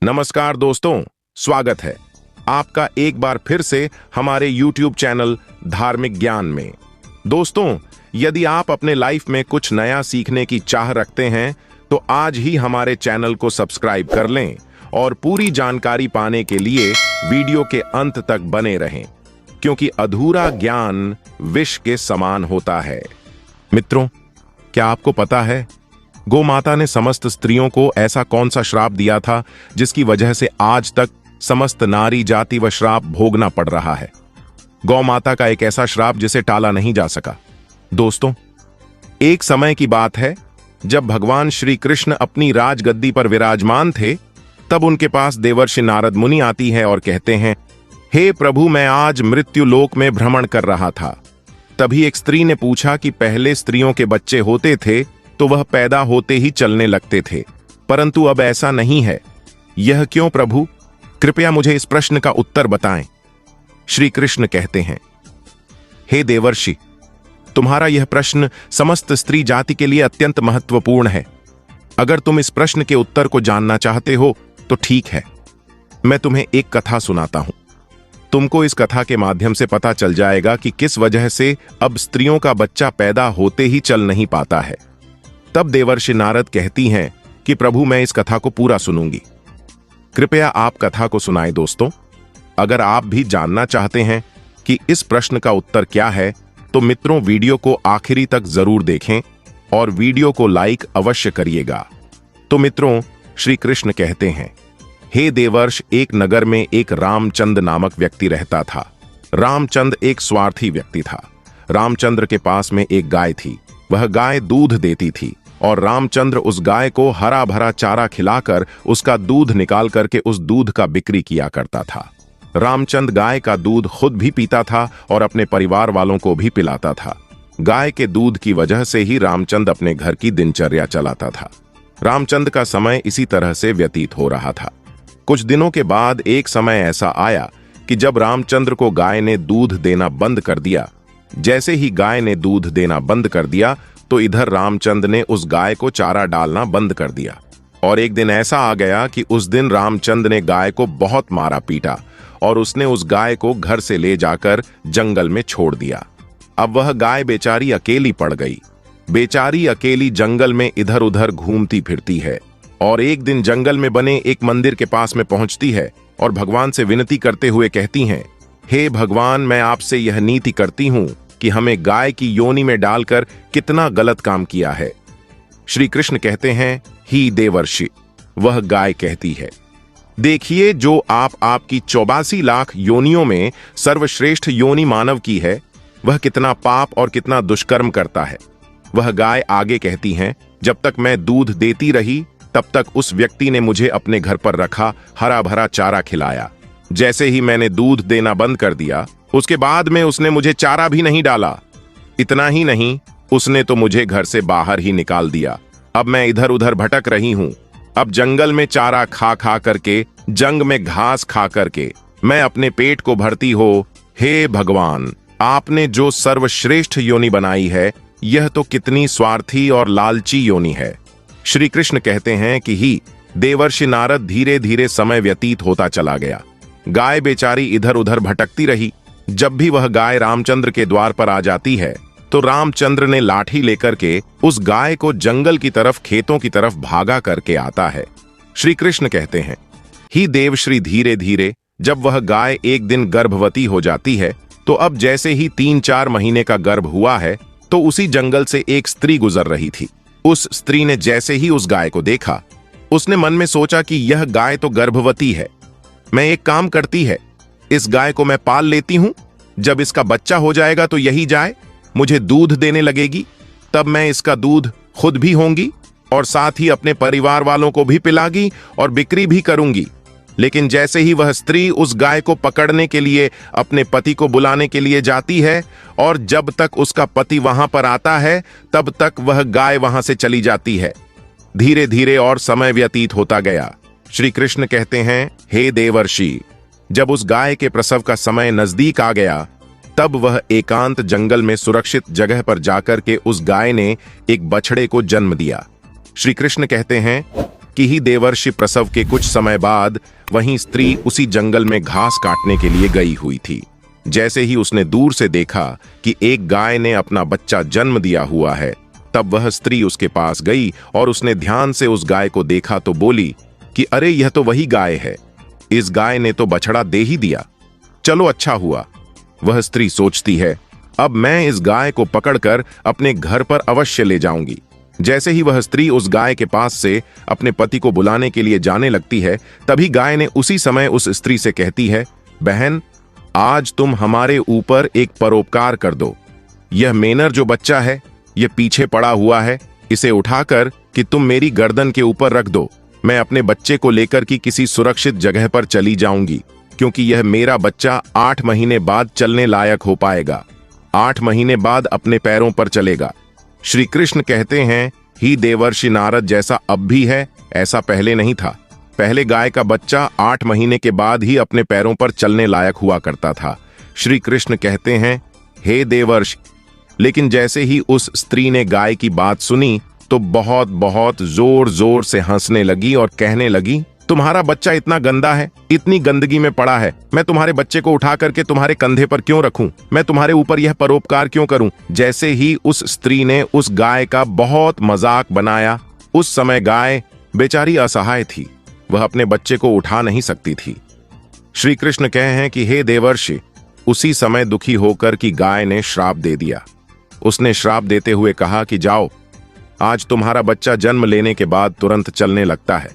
नमस्कार दोस्तों, स्वागत है आपका एक बार फिर से हमारे YouTube चैनल धार्मिक ज्ञान में। दोस्तों, यदि आप अपने लाइफ में कुछ नया सीखने की चाह रखते हैं तो आज ही हमारे चैनल को सब्सक्राइब कर लें और पूरी जानकारी पाने के लिए वीडियो के अंत तक बने रहें, क्योंकि अधूरा ज्ञान विष के समान होता है। मित्रों, क्या आपको पता है गौ माता ने समस्त स्त्रियों को ऐसा कौन सा श्राप दिया था जिसकी वजह से आज तक समस्त नारी जाति व श्राप भोगना पड़ रहा है? गौ माता का एक ऐसा श्राप जिसे टाला नहीं जा सका। दोस्तों, एक समय की बात है जब भगवान श्री कृष्ण अपनी राजगद्दी पर विराजमान थे, तब उनके पास देवर्षि नारद मुनि आती है और कहते हैं, हे प्रभु, मैं आज मृत्यु लोक में भ्रमण कर रहा था। तभी एक स्त्री ने पूछा कि पहले स्त्रियों के बच्चे होते थे तो वह पैदा होते ही चलने लगते थे, परंतु अब ऐसा नहीं है। यह क्यों प्रभु? कृपया मुझे इस प्रश्न का उत्तर बताएं। श्री कृष्ण कहते हैं, हे देवर्षि, तुम्हारा यह प्रश्न समस्त स्त्री जाति के लिए अत्यंत महत्वपूर्ण है। अगर तुम इस प्रश्न के उत्तर को जानना चाहते हो तो ठीक है, मैं तुम्हें एक कथा सुनाता हूं। तुमको इस कथा के माध्यम से पता चल जाएगा कि किस वजह से अब स्त्रियों का बच्चा पैदा होते ही चल नहीं पाता है। तब देवर्षि नारद कहती हैं कि प्रभु, मैं इस कथा को पूरा सुनूंगी। कृपया आप कथा को सुनाएं। दोस्तों, अगर आप भी जानना चाहते हैं कि इस प्रश्न का उत्तर क्या है तो मित्रों, वीडियो को आखिरी तक जरूर देखें और वीडियो को लाइक अवश्य करिएगा। तो मित्रों, श्री कृष्ण कहते हैं, हे देवर्ष, एक नगर में एक रामचंद्र नामक व्यक्ति रहता था। रामचंद्र एक स्वार्थी व्यक्ति था। रामचंद्र के पास में एक गाय थी। वह गाय दूध देती थी और रामचंद्र उस गाय को हरा भरा चारा खिलाकर उसका दूध निकाल करके उस दूध का बिक्री किया करता था। रामचंद्र गाय का दूध खुद भी पीता था और अपने परिवार वालों को भी पिलाता था। गाय के दूध की वजह से ही रामचंद्र अपने घर की दिनचर्या चलाता था। रामचंद्र का समय इसी तरह से व्यतीत हो रहा था। कुछ दिनों के बाद एक समय ऐसा आया कि जब रामचंद्र को गाय ने दूध देना बंद कर दिया। जैसे ही गाय ने दूध देना बंद कर दिया तो इधर रामचंद्र ने उस गाय को चारा डालना बंद कर दिया। और एक दिन ऐसा आ गया कि उस दिन रामचंद्र ने गाय को बहुत मारा पीटा और उसने उस गाय को घर से ले जाकर जंगल में छोड़ दिया। अब वह गाय बेचारी अकेली पड़ गई। बेचारी अकेली जंगल में इधर उधर घूमती फिरती है और एक दिन जंगल में बने एक मंदिर के पास में पहुंचती है और भगवान से विनती करते हुए कहती हैं, हे भगवान, मैं आपसे यह नीति करती हूं कि हमें गाय की योनि में डालकर कितना गलत काम किया है। श्री कृष्ण कहते हैं, ही देवर्षि। वह गाय कहती है, देखिए, जो आपकी 84 लाख योनियों में सर्वश्रेष्ठ योनि मानव की है, वह कितना पाप और कितना दुष्कर्म करता है। वह गाय आगे कहती हैं, जब तक मैं दूध देती रही तब तक उस व्यक्ति ने मुझे अपने घर पर रखा, हरा भरा चारा खिलाया। जैसे ही मैंने दूध देना बंद कर दिया, उसके बाद में उसने मुझे चारा भी नहीं डाला। इतना ही नहीं, उसने तो मुझे घर से बाहर ही निकाल दिया। अब मैं इधर उधर भटक रही हूं। अब जंगल में चारा खा खा करके, जंग में घास खा करके मैं अपने पेट को भरती हो। हे भगवान, आपने जो सर्वश्रेष्ठ योनि बनाई है, यह तो कितनी स्वार्थी और लालची योनि है। श्री कृष्ण कहते हैं कि ही देवर्षि नारद, धीरे धीरे समय व्यतीत होता चला गया। गाय बेचारी इधर उधर भटकती रही। जब भी वह गाय रामचंद्र के द्वार पर आ जाती है तो रामचंद्र ने लाठी लेकर के उस गाय को जंगल की तरफ, खेतों की तरफ भागा करके आता है। श्री कृष्ण कहते हैं, ही देवश्री, धीरे धीरे जब वह गाय एक दिन गर्भवती हो जाती है तो अब जैसे ही 3-4 महीने का गर्भ हुआ है तो उसी जंगल से एक स्त्री गुजर रही थी। उस स्त्री ने जैसे ही उस गाय को देखा, उसने मन में सोचा कि यह गाय तो गर्भवती है। मैं एक काम करती है, इस गाय को मैं पाल लेती हूं। जब इसका बच्चा हो जाएगा तो यही जाए मुझे दूध देने लगेगी। तब मैं इसका दूध खुद भी होंगी और साथ ही अपने परिवार वालों को भी पिलागी और बिक्री भी करूंगी। लेकिन जैसे ही वह स्त्री उस गाय को पकड़ने के लिए अपने पति को बुलाने के लिए जाती है और जब तक उसका पति वहां पर आता है तब तक वह गाय वहां से चली जाती है। धीरे धीरे और समय व्यतीत होता गया। श्री कृष्ण कहते हैं, हे देवर्षि, जब उस गाय के प्रसव का समय नजदीक आ गया तब वह एकांत जंगल में सुरक्षित जगह पर जाकर के उस गाय ने एक बछड़े को जन्म दिया। श्री कृष्ण कहते हैं, कि ही देवर्षि प्रसव के कुछ समय बाद वहीं स्त्री उसी जंगल में घास काटने के लिए गई हुई थी। जैसे ही उसने दूर से देखा कि एक गाय ने अपना बच्चा जन्म दिया हुआ है, तब वह स्त्री उसके पास गई और उसने ध्यान से उस गाय को देखा तो बोली कि अरे यह तो वही गाय है, इस गाय ने तो बछड़ा दे ही दिया, चलो अच्छा हुआ। वह स्त्री सोचती है, अब मैं इस गाय को पकड़कर अपने घर पर अवश्य ले जाऊंगी। जैसे ही वह स्त्री उस गाय के पास से अपने पति को बुलाने के लिए जाने लगती है, तभी गाय ने उसी समय उस स्त्री से कहती है, बहन, आज तुम हमारे ऊपर एक परोपकार कर दो। यह मेनर जो बच्चा है, यह पीछे पड़ा हुआ है, इसे उठाकर कि तुम मेरी गर्दन के ऊपर रख दो। मैं अपने बच्चे को लेकर कि किसी सुरक्षित जगह पर चली जाऊंगी, क्योंकि यह मेरा बच्चा 8 महीने बाद चलने लायक हो पाएगा, 8 महीने बाद अपने पैरों पर चलेगा। श्री कृष्ण कहते हैं, ही देवर्षि नारद, जैसा अब भी है ऐसा पहले नहीं था। पहले गाय का बच्चा 8 महीने के बाद ही अपने पैरों पर चलने लायक हुआ करता था। श्री कृष्ण कहते हैं, हे देवर्षि, लेकिन जैसे ही उस स्त्री ने गाय की बात सुनी तो बहुत बहुत जोर जोर से हंसने लगी और कहने लगी, तुम्हारा बच्चा इतना गंदा है, इतनी गंदगी में पड़ा है, मैं तुम्हारे बच्चे को उठा करके तुम्हारे कंधे पर क्यों रखूं? मैं तुम्हारे ऊपर यह परोपकार क्यों करूं? जैसे ही उस स्त्री ने उस गाय का बहुत मजाक बनाया, उस समय गाय बेचारी असहाय थी, वह अपने बच्चे को उठा नहीं सकती थी। श्री कृष्ण कहे हैं कि हे देवर्षि, उसी समय दुखी होकर कि गाय ने श्राप दे दिया। उसने श्राप देते हुए कहा कि जाओ, आज तुम्हारा बच्चा जन्म लेने के बाद तुरंत चलने लगता है,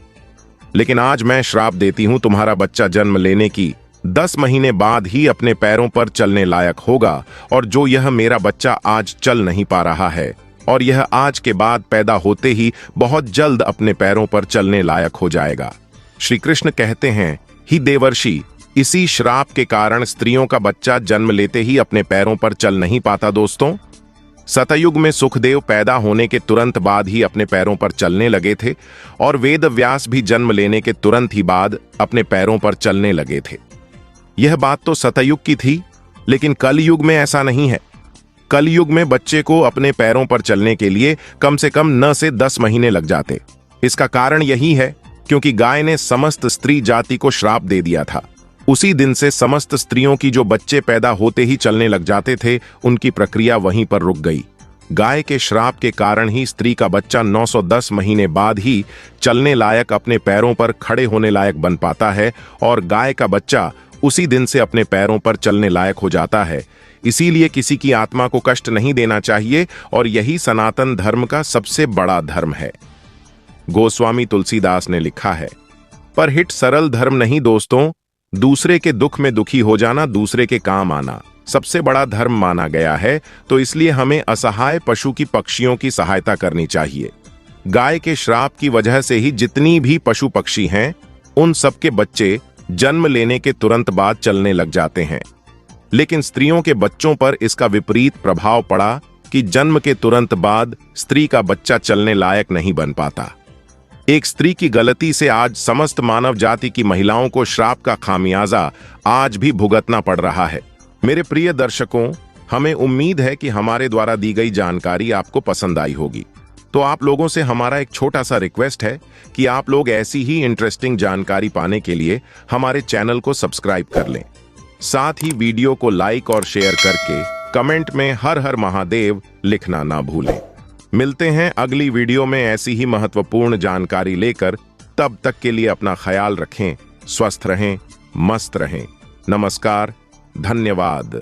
लेकिन आज मैं श्राप देती हूं, तुम्हारा बच्चा जन्म लेने की 10 महीने बाद ही अपने पैरों पर चलने लायक होगा, और जो यह मेरा बच्चा आज चल नहीं पा रहा है और यह आज के बाद पैदा होते ही बहुत जल्द अपने पैरों पर चलने लायक हो जाएगा। श्री कृष्ण कहते हैं, ही देवर्षि, इसी श्राप के कारण स्त्रियों का बच्चा जन्म लेते ही अपने पैरों पर चल नहीं पाता। दोस्तों, सतयुग में सुखदेव पैदा होने के तुरंत बाद ही अपने पैरों पर चलने लगे थे और वेद व्यास भी जन्म लेने के तुरंत ही बाद अपने पैरों पर चलने लगे थे। यह बात तो सतयुग की थी, लेकिन कलयुग में ऐसा नहीं है। कलयुग में बच्चे को अपने पैरों पर चलने के लिए कम से कम 9 से 10 महीने लग जाते। इसका कारण यही है क्योंकि गाय ने समस्त स्त्री जाति को श्राप दे दिया था। उसी दिन से समस्त स्त्रियों की जो बच्चे पैदा होते ही चलने लग जाते थे, उनकी प्रक्रिया वहीं पर रुक गई। गाय के श्राप के कारण ही स्त्री का बच्चा 910 महीने बाद ही चलने लायक, अपने पैरों पर खड़े होने लायक बन पाता है और गाय का बच्चा उसी दिन से अपने पैरों पर चलने लायक हो जाता है। इसीलिए किसी की आत्मा को कष्ट नहीं देना चाहिए और यही सनातन धर्म का सबसे बड़ा धर्म है। गोस्वामी तुलसीदास ने लिखा है, पर हिट सरल धर्म नहीं दोस्तों, दूसरे के दुख में दुखी हो जाना, दूसरे के काम आना सबसे बड़ा धर्म माना गया है। तो इसलिए हमें असहाय पशु की, पक्षियों की सहायता करनी चाहिए। गाय के श्राप की वजह से ही जितनी भी पशु पक्षी हैं, उन सबके बच्चे जन्म लेने के तुरंत बाद चलने लग जाते हैं। लेकिन स्त्रियों के बच्चों पर इसका विपरीत प्रभाव पड़ा कि जन्म के तुरंत बाद स्त्री का बच्चा चलने लायक नहीं बन पाता। एक स्त्री की गलती से आज समस्त मानव जाति की महिलाओं को श्राप का खामियाजा आज भी भुगतना पड़ रहा है। मेरे प्रिय दर्शकों, हमें उम्मीद है कि हमारे द्वारा दी गई जानकारी आपको पसंद आई होगी। तो आप लोगों से हमारा एक छोटा सा रिक्वेस्ट है कि आप लोग ऐसी ही इंटरेस्टिंग जानकारी पाने के लिए हमारे चैनल को सब्सक्राइब कर लें। साथ ही वीडियो को लाइक और शेयर करके कमेंट में हर हर महादेव लिखना ना भूलें। मिलते हैं अगली वीडियो में ऐसी ही महत्वपूर्ण जानकारी लेकर। तब तक के लिए अपना ख्याल रखें, स्वस्थ रहें, मस्त रहें। नमस्कार, धन्यवाद।